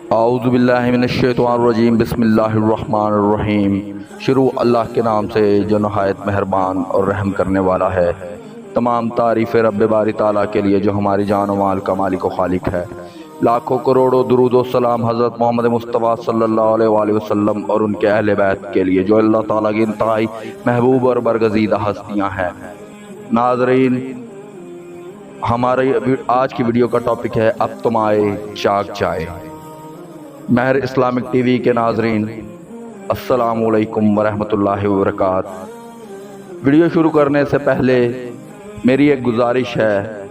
اعوذ باللہ من الشیطان الرجیم، بسم اللہ الرحمن الرحیم۔ شروع اللہ کے نام سے جو نہایت مہربان اور رحم کرنے والا ہے۔ تمام تعریف رب باری تعالیٰ کے لیے جو ہماری جان و مال کا مالک و خالق ہے۔ لاکھوں کروڑوں درود و سلام حضرت محمد مصطفیٰ صلی اللہ علیہ وآلہ وسلم اور ان کے اہل بیت کے لیے جو اللہ تعالیٰ کی انتہائی محبوب اور برگزیدہ ہستیاں ہیں۔ ناظرین، ہمارے آج کی ویڈیو کا ٹاپک ہے اب تم آئے جاگ جائے۔ مہر اسلامک ٹی وی کے ناظرین، السلام علیکم ورحمۃ اللہ وبرکاتہ۔ ویڈیو شروع کرنے سے پہلے میری ایک گزارش ہے،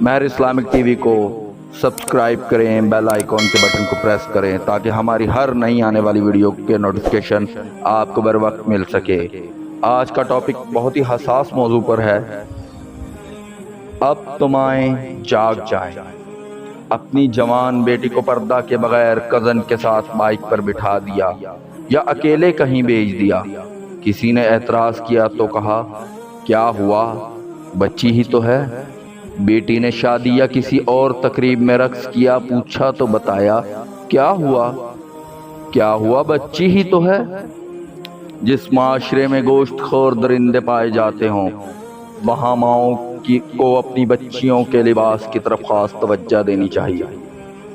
مہر اسلامک ٹی وی کو سبسکرائب کریں، بیل آئیکن کے بٹن کو پریس کریں تاکہ ہماری ہر نئی آنے والی ویڈیو کے نوٹیفیکیشن آپ کو بر وقت مل سکے۔ آج کا ٹاپک بہت ہی حساس موضوع پر ہے، اب تم آئیں جاگ جائیں۔ اپنی جوان بیٹی کو پردہ کے بغیر کزن کے ساتھ بائک پر بٹھا دیا یا اکیلے کہیں بھیج دیا۔ کسی نے اعتراض کیا تو کہا کیا ہوا، بچی ہی تو ہے۔ بیٹی نے شادی یا کسی اور تقریب میں رقص کیا، پوچھا تو بتایا کیا ہوا بچی ہی تو ہے۔ جس معاشرے میں گوشت خور درندے پائے جاتے ہوں، وہاں ماؤں کو اپنی بچیوں کے لباس کی طرف خاص توجہ دینی چاہیے۔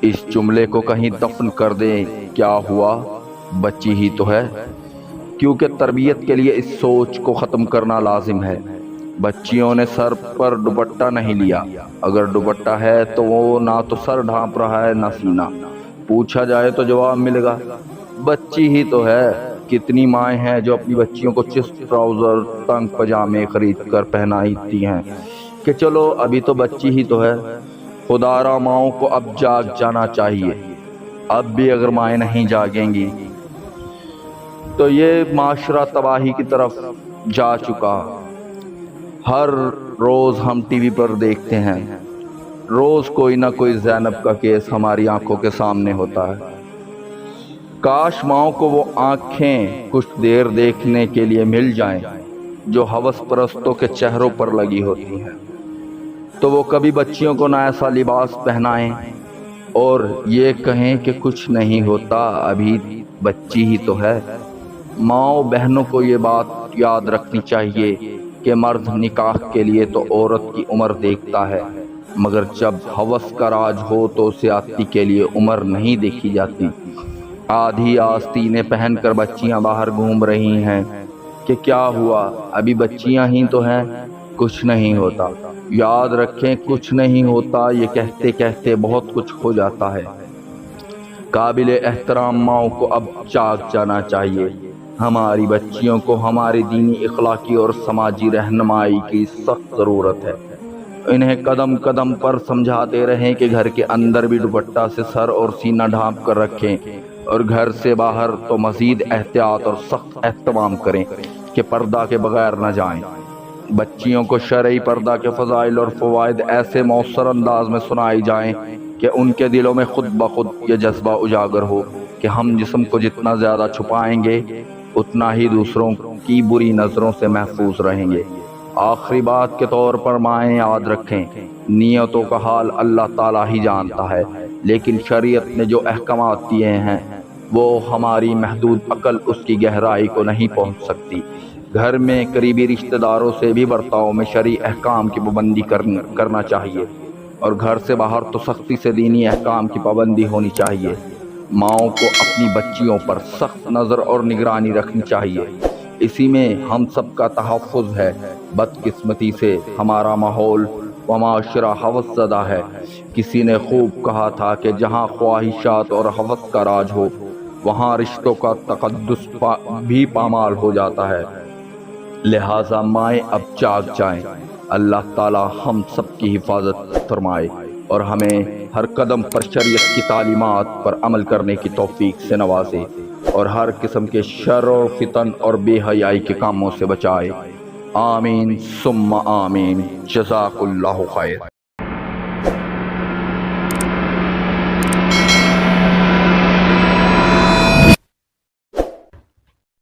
اس جملے کو کہیں دفن کر دیں، کیا ہوا بچی ہی تو ہے، کیونکہ تربیت کے لیے اس سوچ کو ختم کرنا لازم ہے۔ بچیوں نے سر پر دوپٹہ نہیں لیا، اگر دوپٹہ ہے تو وہ نہ تو سر ڈھانپ رہا ہے نہ سینہ۔ پوچھا جائے تو جواب ملے گا بچی ہی تو ہے۔ کتنی مائیں ہیں جو اپنی بچیوں کو چست ٹراؤزر تنگ پجامے خرید کر پہناتی ہیں کہ چلو ابھی تو بچی ہی تو ہے۔ خدارا ماؤں کو اب جاگ جانا چاہیے۔ اب بھی اگر مائیں نہیں جاگیں گی تو یہ معاشرہ تباہی کی طرف جا چکا۔ ہر روز ہم ٹی وی پر دیکھتے ہیں، روز کوئی نہ کوئی زینب کا کیس ہماری آنکھوں کے سامنے ہوتا ہے۔ کاش ماؤں کو وہ آنکھیں کچھ دیر دیکھنے کے لیے مل جائیں جو ہوس پرستوں کے چہروں پر لگی ہوتی ہیں، تو وہ کبھی بچیوں کو نہ ایسا لباس پہنائیں اور یہ کہیں کہ کچھ نہیں ہوتا، ابھی بچی ہی تو ہے۔ ماؤں بہنوں کو یہ بات یاد رکھنی چاہیے کہ مرد نکاح کے لیے تو عورت کی عمر دیکھتا ہے، مگر جب ہوس کا راج ہو تو زیادتی کے لیے عمر نہیں دیکھی جاتی۔ آدھی آستینیں پہن کر بچیاں باہر گھوم رہی ہیں کہ کیا ہوا، ابھی بچیاں ہی تو ہیں، کچھ نہیں ہوتا۔ یاد رکھیں کچھ نہیں ہوتا، یہ کہتے کہتے بہت کچھ ہو جاتا ہے۔ قابل احترام ماؤں کو اب جاگ جانا چاہیے۔ ہماری بچیوں کو ہماری دینی، اخلاقی اور سماجی رہنمائی کی سخت ضرورت ہے۔ انہیں قدم قدم پر سمجھاتے رہیں کہ گھر کے اندر بھی دوپٹہ سے سر اور سینہ ڈھانپ کر رکھیں، اور گھر سے باہر تو مزید احتیاط اور سخت اہتمام کریں کہ پردہ کے بغیر نہ جائیں۔ بچیوں کو شرعی پردہ کے فضائل اور فوائد ایسے مؤثر انداز میں سنائی جائیں کہ ان کے دلوں میں خود بخود یہ جذبہ اجاگر ہو کہ ہم جسم کو جتنا زیادہ چھپائیں گے اتنا ہی دوسروں کی بری نظروں سے محفوظ رہیں گے۔ آخری بات کے طور پر مائیں یاد رکھیں، نیتوں کا حال اللہ تعالیٰ ہی جانتا ہے، لیکن شریعت نے جو احکامات دیے ہیں وہ ہماری محدود عقل اس کی گہرائی کو نہیں پہنچ سکتی۔ گھر میں قریبی رشتہ داروں سے بھی برتاؤ میں شرعی احکام کی پابندی کرنا چاہیے، اور گھر سے باہر تو سختی سے دینی احکام کی پابندی ہونی چاہیے۔ ماؤں کو اپنی بچیوں پر سخت نظر اور نگرانی رکھنی چاہیے، اسی میں ہم سب کا تحفظ ہے۔ بدقسمتی سے ہمارا ماحول و معاشرہ ہوس زدہ ہے۔ کسی نے خوب کہا تھا کہ جہاں خواہشات اور ہوس کا راج ہو وہاں رشتوں کا تقدس بھی پامال ہو جاتا ہے۔ لہٰذا مائیں اب جاگ جائیں۔ اللہ تعالی ہم سب کی حفاظت فرمائے اور ہمیں ہر قدم پر شریعت کی تعلیمات پر عمل کرنے کی توفیق سے نوازے، اور ہر قسم کے شر اور فتن اور بے حیائی کے کاموں سے بچائے۔ آمین ثم آمین۔ جزاک اللہ خیر۔